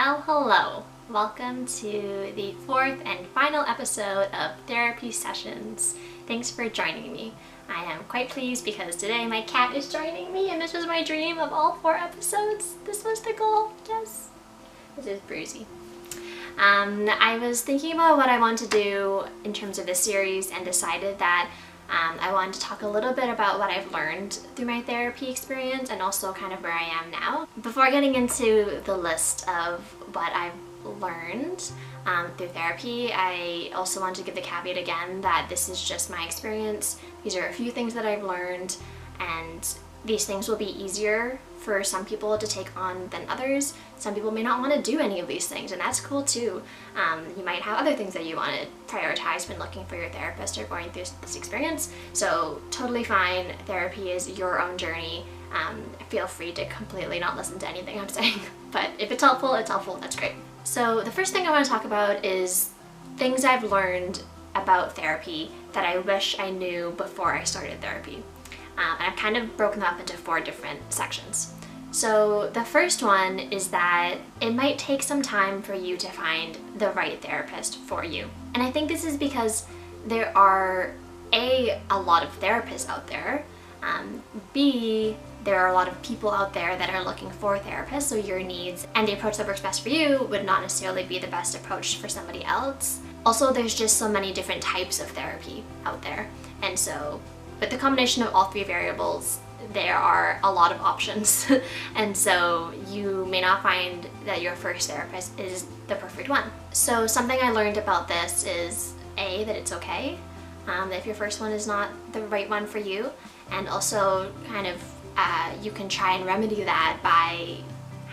Well, hello. Welcome to the fourth and final episode of Therapy Sessions. Thanks for joining me. I am quite pleased because today my cat is joining me, and this was my dream of all 4 episodes. This was the goal. Yes. This is Bruisey. I was thinking about what I want to do in terms of this series and decided that I wanted to talk a little bit about what I've learned through my therapy experience and also kind of where I am now. Before getting into the list of what I've learned through therapy, I also want to give the caveat again that this is just my experience. These are a few things that I've learned, and these things will be easier for some people to take on than others. Some people may not want to do any of these things, and that's cool too. You might have other things that you want to prioritize when looking for your therapist or going through this experience. So totally fine. Therapy is your own journey. Feel free to completely not listen to anything I'm saying, but if it's helpful, that's great. So the first thing I want to talk about is things I've learned about therapy that I wish I knew before I started therapy. And I've kind of broken them up into 4 different sections. So the first one is that it might take some time for you to find the right therapist for you. And I think this is because there are a lot of therapists out there, B, there are a lot of people out there that are looking for therapists, so your needs and the approach that works best for you would not necessarily be the best approach for somebody else. Also, there's just so many different types of therapy out there, and so with the combination of all 3 variables, there are a lot of options. And so you may not find that your first therapist is the perfect one. So something I learned about this is A, that it's okay, that if your first one is not the right one for you, and also kind of you can try and remedy that by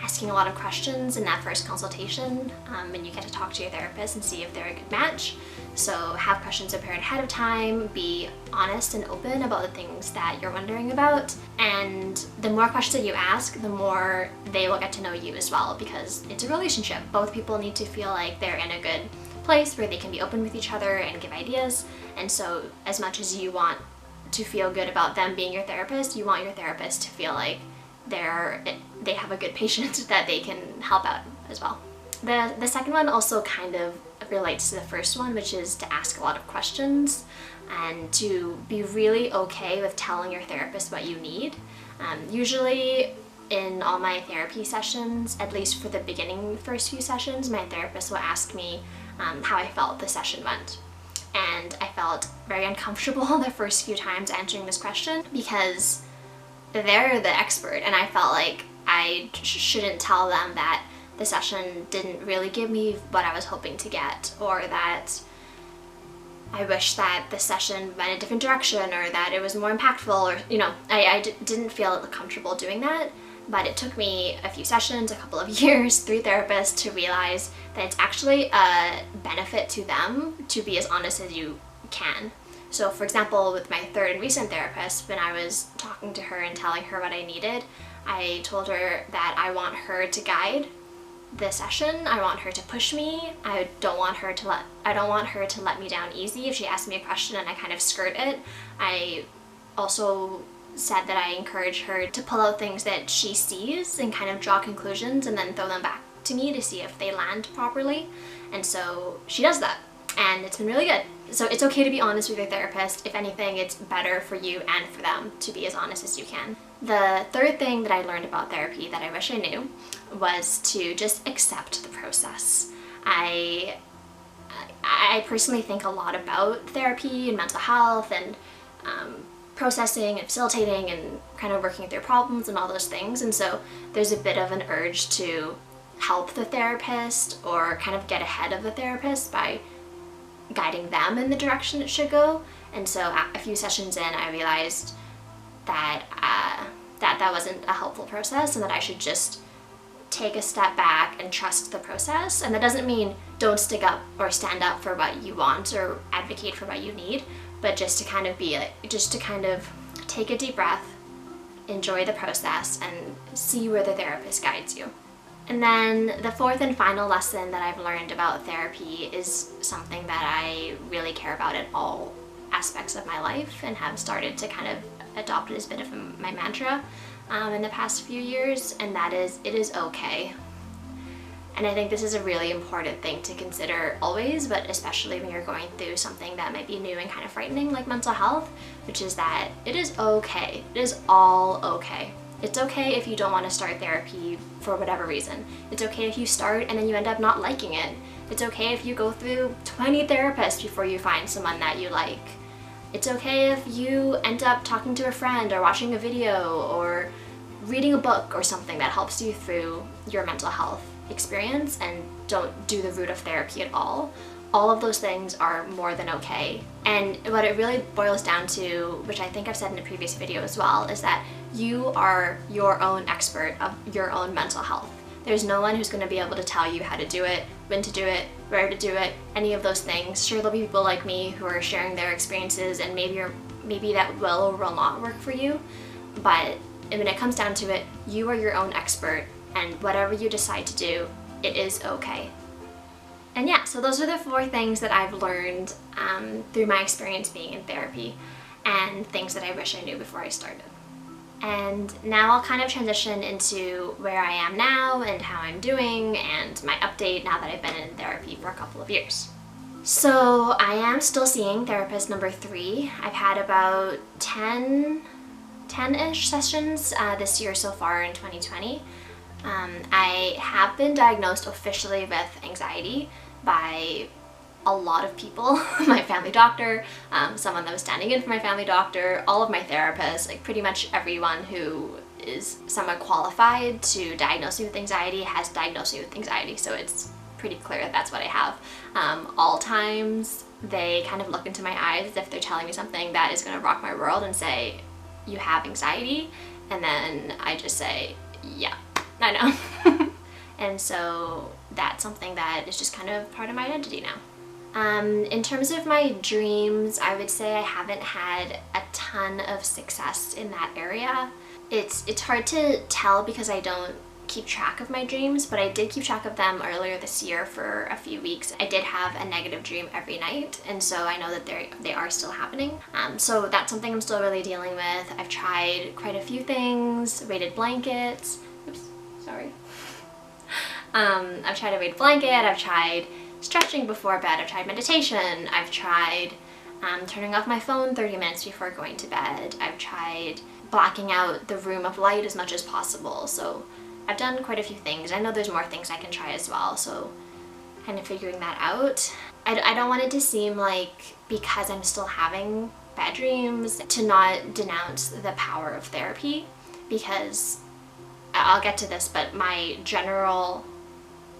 asking a lot of questions in that first consultation, and you get to talk to your therapist and see if they're a good match. So have questions prepared ahead of time, be honest and open about the things that you're wondering about, and the more questions that you ask, the more they will get to know you as well, because it's a relationship. Both people need to feel like they're in a good place where they can be open with each other and give ideas, and so as much as you want to feel good about them being your therapist, you want your therapist to feel like they have a good patient that they can help out as well. The second one also kind of relates to the first one, which is to ask a lot of questions and to be really okay with telling your therapist what you need. Usually in all my therapy sessions, at least for the beginning first few sessions, my therapist will ask me how I felt the session went. And I felt very uncomfortable the first few times answering this question because they're the expert, and I felt like I shouldn't tell them that the session didn't really give me what I was hoping to get, or that I wish that the session went a different direction, or that it was more impactful, or I didn't feel comfortable doing that. But it took me a few sessions, a couple of years, 3 therapists to realize that it's actually a benefit to them to be as honest as you can. So for example, with my 3rd and recent therapist, when I was talking to her and telling her what I needed, I told her that I want her to guide the session. I want her to push me. I don't want her to let me down easy if she asks me a question and I kind of skirt it. I also said that I encourage her to pull out things that she sees and kind of draw conclusions and then throw them back to me to see if they land properly. And so she does that, and it's been really good. So it's okay to be honest with your therapist. If anything, it's better for you and for them to be as honest as you can. The third thing that I learned about therapy that I wish I knew was to just accept the process. I personally think a lot about therapy and mental health and processing and facilitating and kind of working through problems and all those things, and so there's a bit of an urge to help the therapist or kind of get ahead of the therapist by guiding them in the direction it should go. And so a few sessions in, I realized that that wasn't a helpful process, and that I should just take a step back and trust the process. And that doesn't mean don't stick up or stand up for what you want or advocate for what you need, but just to kind of take a deep breath, enjoy the process, and see where the therapist guides you. And then the 4th and final lesson that I've learned about therapy is something that I really care about in all aspects of my life and have started to kind of adopt it as a bit of my mantra in the past few years, and that is, it is okay. And I think this is a really important thing to consider always, but especially when you're going through something that might be new and kind of frightening like mental health, which is that it is okay. It is all okay. It's okay if you don't want to start therapy for whatever reason. It's okay if you start and then you end up not liking it. It's okay if you go through 20 therapists before you find someone that you like. It's okay if you end up talking to a friend or watching a video or reading a book or something that helps you through your mental health experience and don't do the route of therapy at all. All of those things are more than okay. And what it really boils down to, which I think I've said in a previous video as well, is that you are your own expert of your own mental health. There's no one who's going to be able to tell you how to do it, when to do it, where to do it, any of those things. Sure, there'll be people like me who are sharing their experiences and maybe that will or will not work for you, but when it comes down to it, you are your own expert, and whatever you decide to do, it is okay. And yeah, so those are the 4 things that I've learned through my experience being in therapy, and things that I wish I knew before I started. And now I'll kind of transition into where I am now and how I'm doing and my update now that I've been in therapy for a couple of years. So I am still seeing therapist number 3. I've had about 10-ish sessions this year so far in 2020. I have been diagnosed officially with anxiety by a lot of people. My family doctor, someone that was standing in for my family doctor, all of my therapists, like pretty much everyone who is somewhat qualified to diagnose me with anxiety has diagnosed me with anxiety, so it's pretty clear that that's what I have. All times they kind of look into my eyes as if they're telling me something that is going to rock my world and say, you have anxiety, and then I just say, yeah, I know. And so that's something that is just kind of part of my identity now. In terms of my dreams, I would say I haven't had a ton of success in that area. It's hard to tell because I don't keep track of my dreams, but I did keep track of them earlier this year for a few weeks. I did have a negative dream every night, and so I know that they are still happening. So that's something I'm still really dealing with. I've tried quite a few things, weighted blankets. Oops, sorry. I've tried a weighted blanket, I've tried stretching before bed, I've tried meditation, I've tried turning off my phone 30 minutes before going to bed, I've tried blacking out the room of light as much as possible. So I've done quite a few things. I know there's more things I can try as well, so kind of figuring that out. I don't want it to seem like because I'm still having bad dreams to not denounce the power of therapy, because I'll get to this, but my general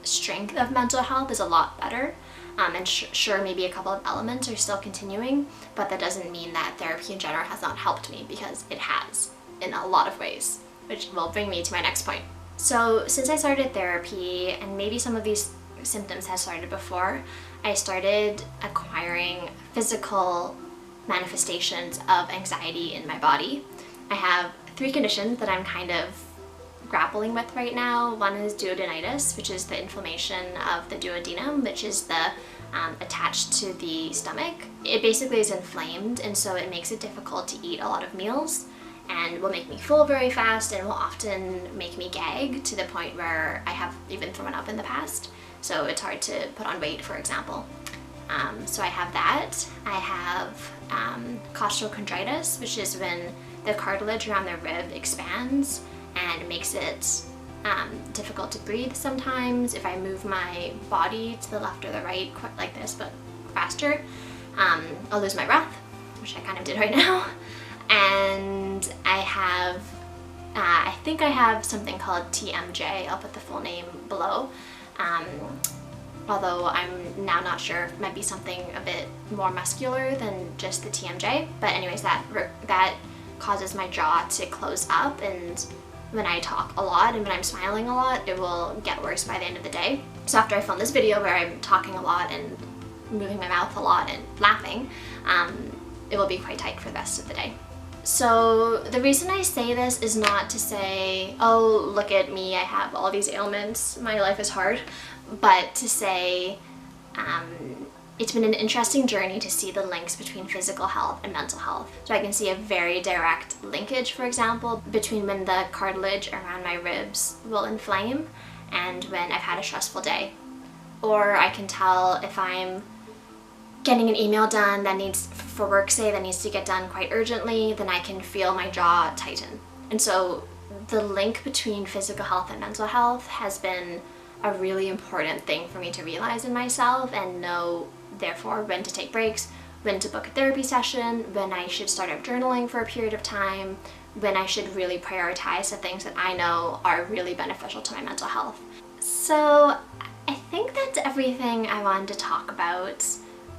strength of mental health is a lot better. And sure, maybe a couple of elements are still continuing, but that doesn't mean that therapy in general has not helped me, because it has in a lot of ways, which will bring me to my next point. So since I started therapy, and maybe some of these symptoms had started before, I started acquiring physical manifestations of anxiety in my body. I have 3 conditions that I'm kind of grappling with right now. One is duodenitis, which is the inflammation of the duodenum, which is the attached to the stomach. It basically is inflamed, and so it makes it difficult to eat a lot of meals, and will make me full very fast, and will often make me gag to the point where I have even thrown up in the past. So it's hard to put on weight, for example. So I have that. I have costochondritis, which is when the cartilage around the rib expands and makes it difficult to breathe sometimes. If I move my body to the left or the right, quite like this, but faster, I'll lose my breath, which I kind of did right now. And I have, I think I have something called TMJ. I'll put the full name below. Although I'm now not sure, it might be something a bit more muscular than just the TMJ. But anyways, that causes my jaw to close up, and when I talk a lot and when I'm smiling a lot, it will get worse by the end of the day. So after I film this video where I'm talking a lot and moving my mouth a lot and laughing, it will be quite tight for the rest of the day. So the reason I say this is not to say, oh, look at me, I have all these ailments, my life is hard, but to say it's been an interesting journey to see the links between physical health and mental health. So I can see a very direct linkage, for example, between when the cartilage around my ribs will inflame and when I've had a stressful day. Or I can tell if I'm getting an email done that needs, for work say, that needs to get done quite urgently, then I can feel my jaw tighten. And so the link between physical health and mental health has been a really important thing for me to realize in myself and know, therefore, when to take breaks, when to book a therapy session, when I should start up journaling for a period of time, when I should really prioritize the things that I know are really beneficial to my mental health. So I think that's everything I wanted to talk about.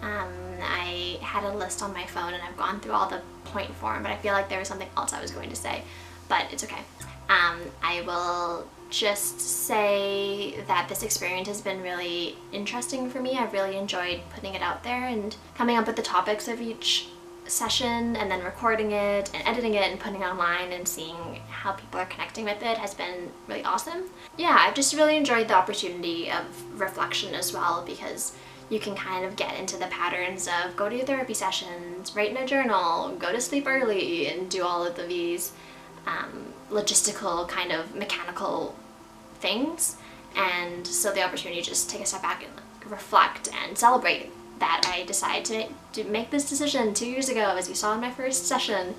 I had a list on my phone and I've gone through all the point form, but I feel like there was something else I was going to say, but it's okay. I will just say that this experience has been really interesting for me. I've really enjoyed putting it out there and coming up with the topics of each session and then recording it and editing it and putting it online and seeing how people are connecting with it has been really awesome. Yeah, I've just really enjoyed the opportunity of reflection as well, because you can kind of get into the patterns of go to your therapy sessions, write in a journal, go to sleep early, and do all of these logistical kind of mechanical things. And so the opportunity to just take a step back and reflect and celebrate that I decided to make this decision 2 years ago, as you saw in my first session,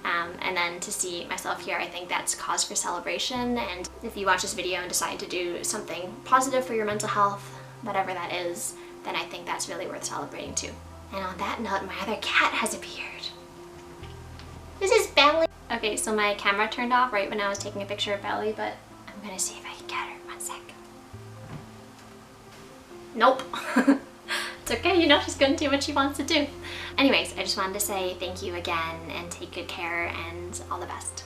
and then to see myself here, I think that's cause for celebration. And if you watch this video and decide to do something positive for your mental health, whatever that is, then I think that's really worth celebrating too. And on that note, my other cat has appeared. This is Belly. Okay, so my camera turned off right when I was taking a picture of Belly, but I'm gonna see if I can get her. 1 sec. Nope. It's okay, you know, she's gonna do what she wants to do. Anyways, I just wanted to say thank you again and take good care and all the best.